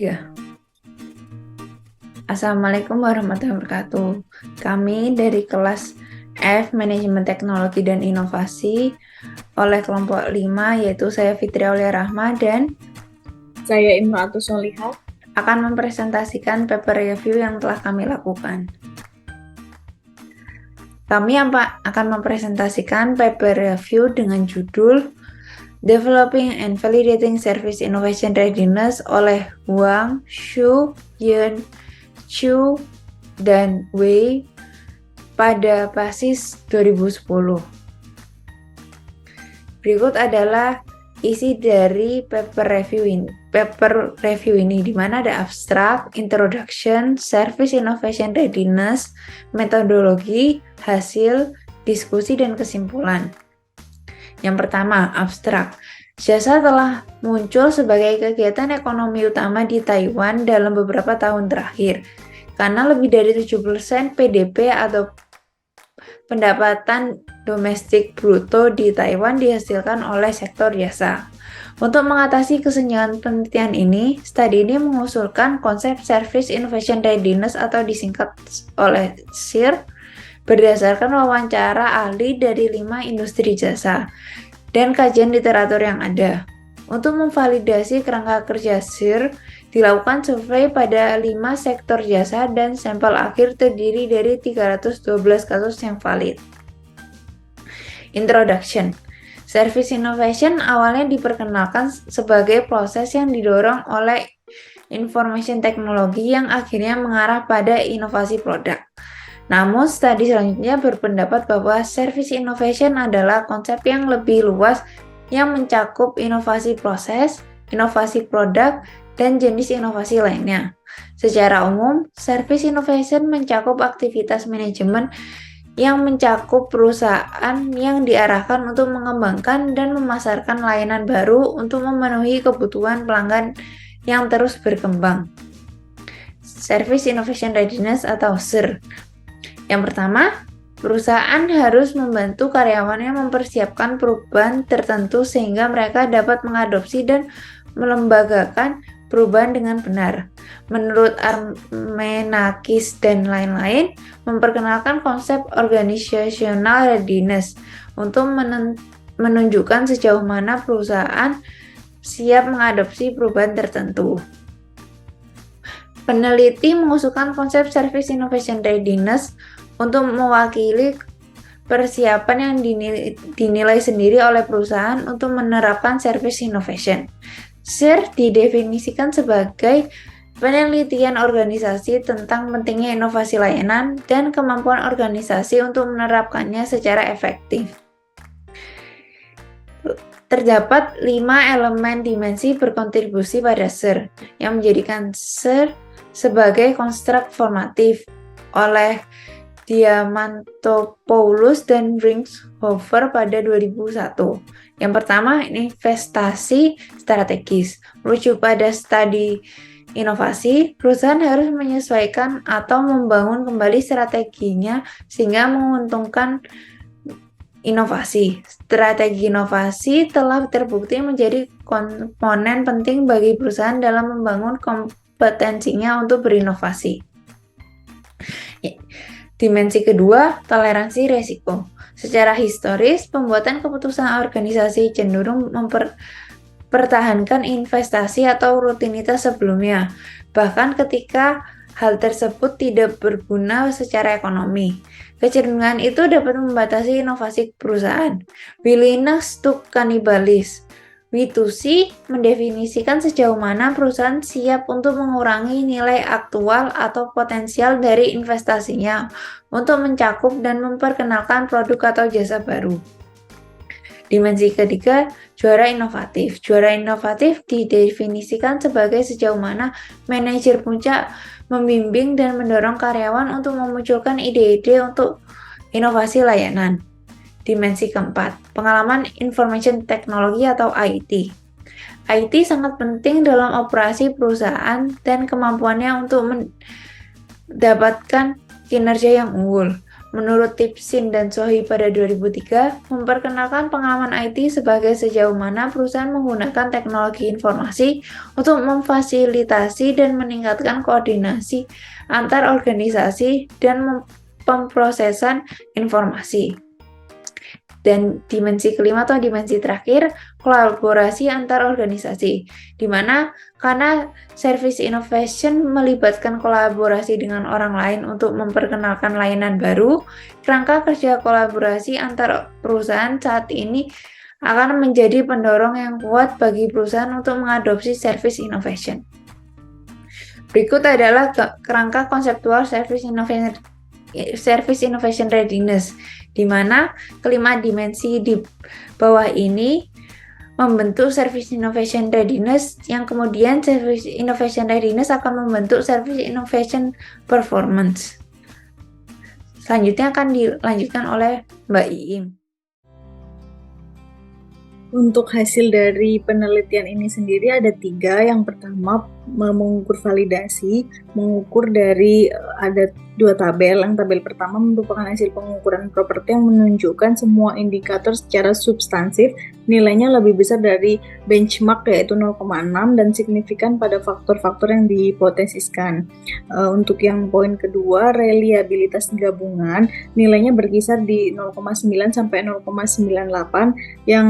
Ya, Assalamualaikum warahmatullahi wabarakatuh. Kami dari kelas F Manajemen Teknologi dan Inovasi oleh kelompok 5, yaitu saya Fitri Aulia Rahma, dan Saya Imratus Solihah. akan mempresentasikan paper review yang telah kami lakukan. Kami akan mempresentasikan paper review dengan judul Developing and Validating Service Innovation Readiness oleh Huang, Xu, Yun, Chu, dan Wei pada PASIS 2010. Berikut adalah isi dari paper review ini di mana ada abstrak, introduction, service innovation readiness, metodologi, hasil, diskusi, dan kesimpulan. Yang pertama, abstrak. Jasa telah muncul sebagai kegiatan ekonomi utama di Taiwan dalam beberapa tahun terakhir, karena lebih dari 70% PDB atau pendapatan domestik bruto di Taiwan dihasilkan oleh sektor jasa. Untuk mengatasi kesenjangan penelitian ini, studi ini mengusulkan konsep Service Innovation Readiness atau disingkat oleh SIR berdasarkan wawancara ahli dari 5 industri jasa dan kajian literatur yang ada. Untuk memvalidasi kerangka kerja SIR, dilakukan survei pada 5 sektor jasa dan sampel akhir terdiri dari 312 kasus yang valid. Introduction. Service innovation awalnya diperkenalkan sebagai proses yang didorong oleh information teknologi yang akhirnya mengarah pada inovasi produk. Namun, studi selanjutnya berpendapat bahwa service innovation adalah konsep yang lebih luas yang mencakup inovasi proses, inovasi produk, dan jenis inovasi lainnya. Secara umum, service innovation mencakup aktivitas manajemen yang mencakup perusahaan yang diarahkan untuk mengembangkan dan memasarkan layanan baru untuk memenuhi kebutuhan pelanggan yang terus berkembang. Service Innovation Readiness atau SIR. Yang pertama, perusahaan harus membantu karyawannya mempersiapkan perubahan tertentu sehingga mereka dapat mengadopsi dan melembagakan perubahan dengan benar. Menurut Armenakis dan lain-lain, memperkenalkan konsep organizational readiness untuk menunjukkan sejauh mana perusahaan siap mengadopsi perubahan tertentu. Peneliti mengusulkan konsep Service Innovation Readiness untuk mewakili persiapan yang dinilai sendiri oleh perusahaan untuk menerapkan service innovation. SIR didefinisikan sebagai penelitian organisasi tentang pentingnya inovasi layanan dan kemampuan organisasi untuk menerapkannya secara efektif. Terdapat 5 elemen dimensi berkontribusi pada SIR yang menjadikan SIR sebagai konstruk formatif oleh Diamantopoulos dan Brinkhofer pada 2001. Yang pertama, investasi strategis. Merujuk pada studi inovasi, perusahaan harus menyesuaikan atau membangun kembali strateginya sehingga menguntungkan inovasi. Strategi inovasi telah terbukti menjadi komponen penting bagi perusahaan dalam membangun kompetensinya untuk berinovasi. Dimensi kedua, toleransi resiko. Secara historis, pembuatan keputusan organisasi cenderung mempertahankan investasi atau rutinitas sebelumnya, bahkan ketika hal tersebut tidak berguna secara ekonomi. Kecenderungan itu dapat membatasi inovasi perusahaan. Willingness to cannibalize. W2C mendefinisikan sejauh mana perusahaan siap untuk mengurangi nilai aktual atau potensial dari investasinya untuk mencakup dan memperkenalkan produk atau jasa baru. Dimensi ketiga, juara inovatif. Juara inovatif didefinisikan sebagai sejauh mana manajer puncak membimbing dan mendorong karyawan untuk memunculkan ide-ide untuk inovasi layanan. Dimensi keempat, pengalaman information technology atau IT. IT sangat penting dalam operasi perusahaan dan kemampuannya untuk mendapatkan kinerja yang unggul. menurut Tipsin dan Sohi pada 2003, memperkenalkan pengalaman IT sebagai sejauh mana perusahaan menggunakan teknologi informasi untuk memfasilitasi dan meningkatkan koordinasi antar organisasi dan pemrosesan informasi. Dan dimensi kelima atau dimensi terakhir, kolaborasi antar organisasi, di mana karena service innovation melibatkan kolaborasi dengan orang lain untuk memperkenalkan layanan baru, kerangka kerja kolaborasi antar perusahaan saat ini akan menjadi pendorong yang kuat bagi perusahaan untuk mengadopsi service innovation. Berikut adalah kerangka konseptual service innovation readiness, di mana kelima dimensi di bawah ini membentuk service innovation readiness, yang kemudian service innovation readiness akan membentuk service innovation performance. Selanjutnya akan dilanjutkan oleh Mbak Iim. Untuk hasil dari penelitian ini sendiri ada 3. Yang pertama, mengukur validasi, mengukur dari ada 2 tabel. Yang tabel pertama merupakan hasil pengukuran properti yang menunjukkan semua indikator secara substansif nilainya lebih besar dari benchmark, yaitu 0,6, dan signifikan pada faktor-faktor yang dihipotesiskan. Untuk yang poin kedua, reliabilitas gabungan, nilainya berkisar di 0,9 sampai 0,98, yang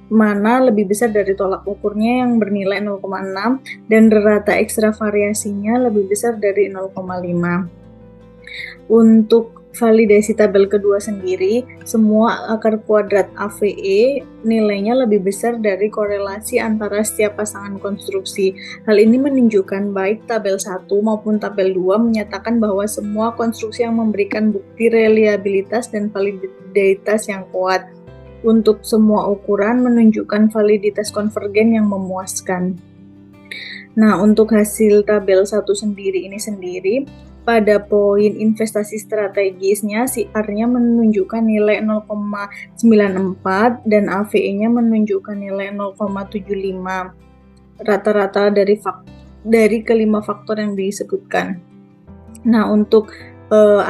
mana lebih besar dari tolak ukurnya yang bernilai 0,6, dan rata ekstra variasinya lebih besar dari 0,5. Untuk validasi tabel kedua sendiri, semua akar kuadrat AVE nilainya lebih besar dari korelasi antara setiap pasangan konstruksi. Hal ini menunjukkan baik tabel 1 maupun tabel 2 menyatakan bahwa semua konstruksi yang memberikan bukti reliabilitas dan validitas yang kuat. Untuk semua ukuran menunjukkan validitas konvergen yang memuaskan. Nah, untuk hasil tabel 1 ini sendiri, pada poin investasi strategisnya, CR-nya menunjukkan nilai 0,94 dan AVE-nya menunjukkan nilai 0,75. Rata-rata dari kelima faktor yang disebutkan. Nah, untuk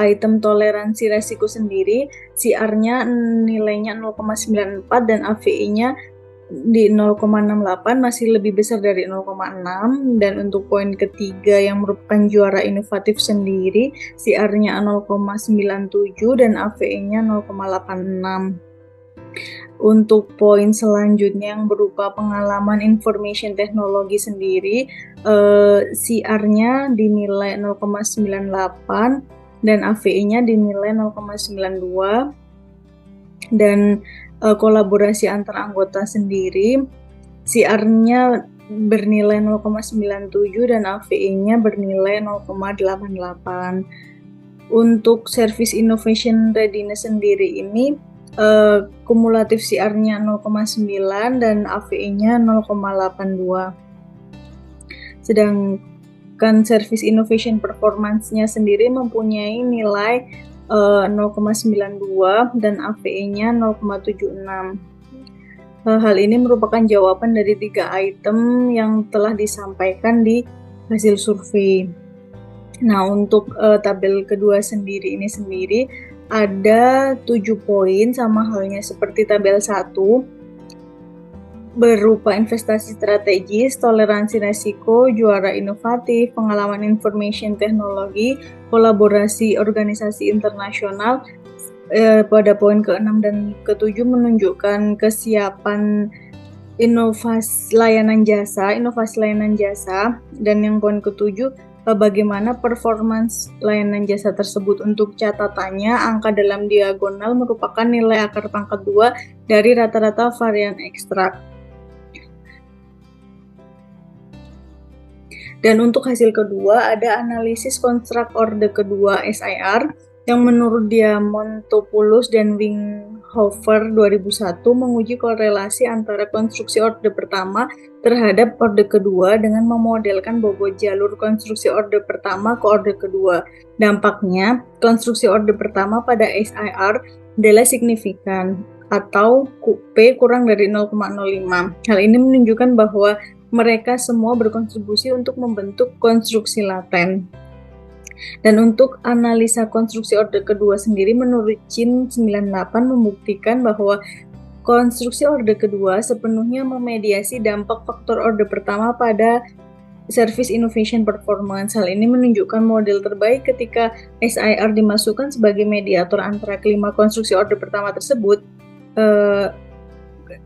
item toleransi resiko sendiri, CR-nya nilainya 0,94 dan AVE-nya di 0,68, masih lebih besar dari 0,6. Dan untuk poin ketiga yang merupakan juara inovatif sendiri, CR-nya 0,97 dan AVE-nya 0,86. Untuk poin selanjutnya yang berupa pengalaman information teknologi sendiri, CR-nya dinilai 0,98 dan AVE-nya dinilai 0,92. Dan kolaborasi antar anggota sendiri, CR-nya bernilai 0,97 dan AVE-nya bernilai 0,88. Untuk service innovation readiness sendiri ini, kumulatif CR-nya 0,9 dan AVE-nya 0,82. Sedangkan service innovation performance-nya sendiri mempunyai nilai 0,92 dan AVE-nya 0,76. Hal ini merupakan jawaban dari 3 item yang telah disampaikan di hasil survei. Nah, untuk tabel kedua sendiri ada 7 poin sama halnya seperti tabel 1, berupa investasi strategis, toleransi resiko, juara inovatif, pengalaman information teknologi, kolaborasi organisasi internasional. Pada poin ke-6 dan ke-7 menunjukkan kesiapan inovasi layanan jasa, dan yang poin ke-7 bagaimana performance layanan jasa tersebut. Untuk catatannya, angka dalam diagonal merupakan nilai akar pangkat 2 dari rata-rata varian ekstrak. Dan untuk hasil kedua, ada analisis konstruk orde kedua SIR yang menurut Diamantopoulos dan Winghofer 2001 menguji korelasi antara konstruksi orde pertama terhadap orde kedua dengan memodelkan bobot jalur konstruksi orde pertama ke orde kedua. Dampaknya, konstruksi orde pertama pada SIR adalah signifikan atau P kurang dari 0,05. Hal ini menunjukkan bahwa mereka semua berkontribusi untuk membentuk konstruksi laten. Dan untuk analisa konstruksi orde kedua sendiri menurut Chin 98 membuktikan bahwa konstruksi orde kedua sepenuhnya memediasi dampak faktor orde pertama pada Service Innovation Performance. Hal ini menunjukkan model terbaik ketika SIR dimasukkan sebagai mediator antara kelima konstruksi orde pertama tersebut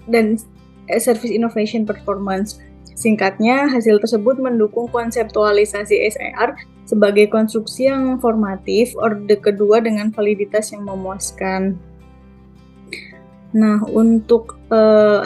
dan Service Innovation Performance. Singkatnya, hasil tersebut mendukung konseptualisasi SIR sebagai konstruksi yang formatif orde kedua dengan validitas yang memuaskan. Nah, untuk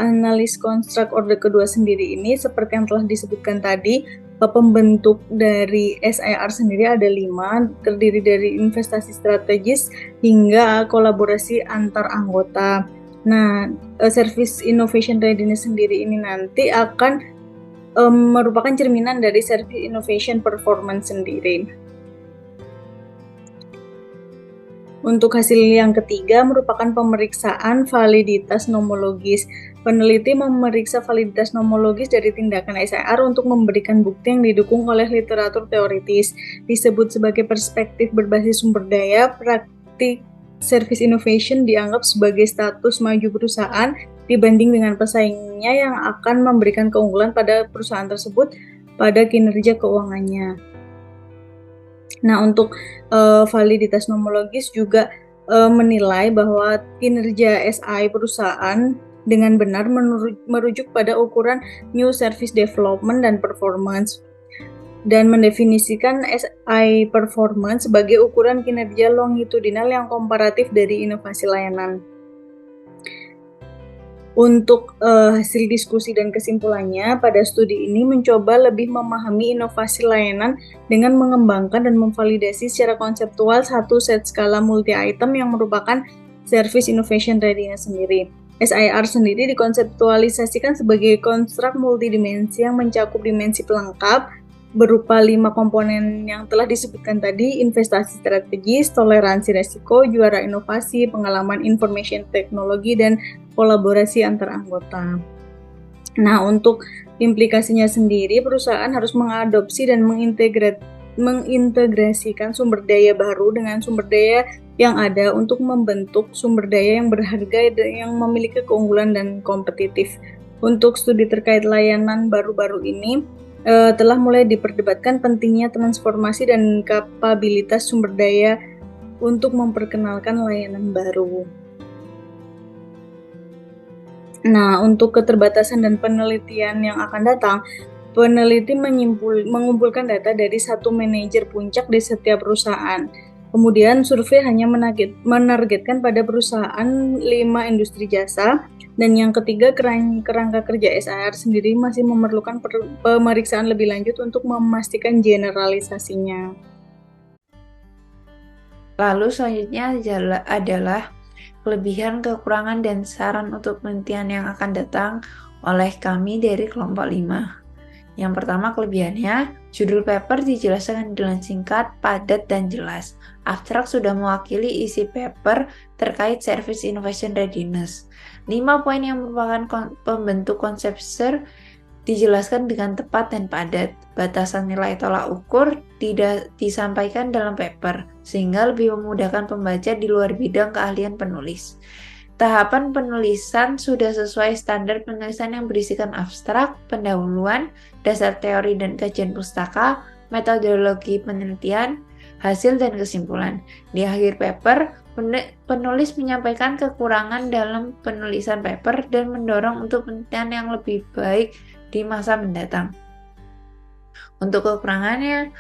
analis konstruk orde kedua sendiri ini, seperti yang telah disebutkan tadi, pembentuk dari SIR sendiri ada 5, terdiri dari investasi strategis hingga kolaborasi antar anggota. Nah, Service Innovation Readiness sendiri ini nanti akan merupakan cerminan dari Service Innovation Performance sendiri. Untuk hasil yang ketiga merupakan pemeriksaan validitas nomologis. Peneliti memeriksa validitas nomologis dari tindakan SIR untuk memberikan bukti yang didukung oleh literatur teoritis. Disebut sebagai perspektif berbasis sumber daya, praktik service innovation dianggap sebagai status maju perusahaan dibanding dengan pesaingnya yang akan memberikan keunggulan pada perusahaan tersebut pada kinerja keuangannya. Nah, untuk validitas nomologis juga menilai bahwa kinerja SI perusahaan dengan benar merujuk pada ukuran New Service Development dan Performance dan mendefinisikan SI Performance sebagai ukuran kinerja longitudinal yang komparatif dari inovasi layanan. Untuk hasil diskusi dan kesimpulannya, pada studi ini mencoba lebih memahami inovasi layanan dengan mengembangkan dan memvalidasi secara konseptual satu set skala multi-item yang merupakan Service Innovation Readiness sendiri. SIR sendiri dikonseptualisasikan sebagai konstruk multidimensi yang mencakup dimensi pelengkap berupa 5 komponen yang telah disebutkan tadi: investasi strategis, toleransi resiko, juara inovasi, pengalaman information teknologi, dan kolaborasi antar anggota. Nah, untuk implikasinya sendiri, perusahaan harus mengadopsi dan mengintegrasikan sumber daya baru dengan sumber daya yang ada untuk membentuk sumber daya yang berharga yang memiliki keunggulan dan kompetitif. Untuk studi terkait layanan baru-baru ini, telah mulai diperdebatkan pentingnya transformasi dan kapabilitas sumber daya untuk memperkenalkan layanan baru. Nah, untuk keterbatasan dan penelitian yang akan datang, peneliti mengumpulkan data dari satu manajer puncak di setiap perusahaan. Kemudian survei hanya menargetkan pada perusahaan 5 industri jasa. Dan yang ketiga, kerangka kerja SIR sendiri masih memerlukan pemeriksaan lebih lanjut untuk memastikan generalisasinya. Lalu selanjutnya adalah kelebihan, kekurangan, dan saran untuk penelitian yang akan datang oleh kami dari kelompok 5. Yang pertama, kelebihannya, judul paper dijelaskan dengan singkat, padat, dan jelas. Abstrak sudah mewakili isi paper terkait Service Innovation Readiness. 5 poin yang merupakan pembentuk konsep SIR dijelaskan dengan tepat dan padat. Batasan nilai tolak ukur tidak disampaikan dalam paper, sehingga lebih memudahkan pembaca di luar bidang keahlian penulis. Tahapan penulisan sudah sesuai standar penulisan yang berisikan abstrak, pendahuluan, dasar teori dan kajian pustaka, metodologi penelitian, hasil dan kesimpulan. Di akhir paper, penulis menyampaikan kekurangan dalam penulisan paper dan mendorong untuk penelitian yang lebih baik di masa mendatang. Untuk kekurangannya,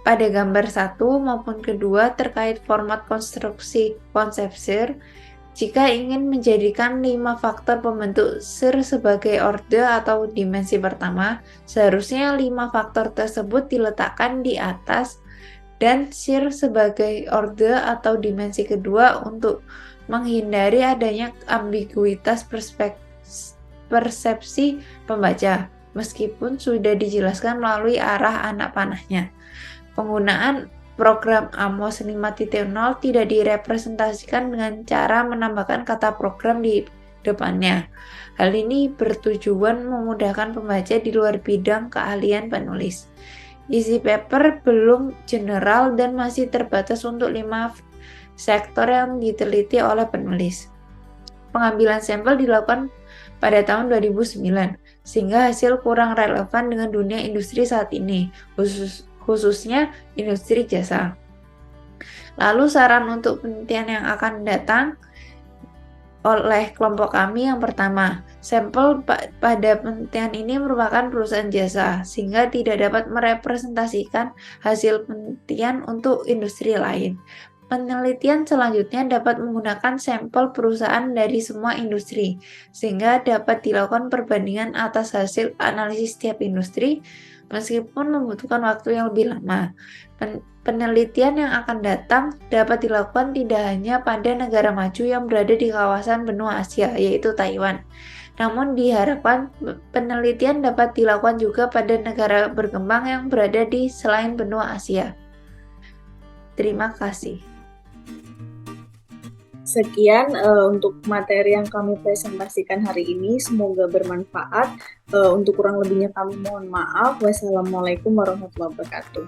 pada gambar 1 maupun kedua terkait format konstruksi konsep SIR, jika ingin menjadikan 5 faktor pembentuk SIR sebagai orde atau dimensi pertama, seharusnya 5 faktor tersebut diletakkan di atas dan SIR sebagai orde atau dimensi kedua untuk menghindari adanya ambiguitas persepsi pembaca, meskipun sudah dijelaskan melalui arah anak panahnya. Penggunaan program AMOS 5.0 tidak direpresentasikan dengan cara menambahkan kata program di depannya. Hal ini bertujuan memudahkan pembaca di luar bidang keahlian penulis. Isi paper belum general dan masih terbatas untuk 5 sektor yang diteliti oleh penulis. Pengambilan sampel dilakukan pada tahun 2009, sehingga hasil kurang relevan dengan dunia industri saat ini, khususnya industri jasa. Lalu saran untuk penelitian yang akan datang oleh kelompok kami yang pertama, sampel pada penelitian ini merupakan perusahaan jasa, sehingga tidak dapat merepresentasikan hasil penelitian untuk industri lain. Penelitian selanjutnya dapat menggunakan sampel perusahaan dari semua industri, sehingga dapat dilakukan perbandingan atas hasil analisis setiap industri, meskipun membutuhkan waktu yang lebih lama. Penelitian yang akan datang dapat dilakukan tidak hanya pada negara maju yang berada di kawasan benua Asia, yaitu Taiwan. Namun diharapkan penelitian dapat dilakukan juga pada negara berkembang yang berada di selain benua Asia. Terima kasih. Sekian untuk materi yang kami presentasikan hari ini. Semoga bermanfaat. Untuk kurang lebihnya kami mohon maaf. Wassalamualaikum warahmatullahi wabarakatuh.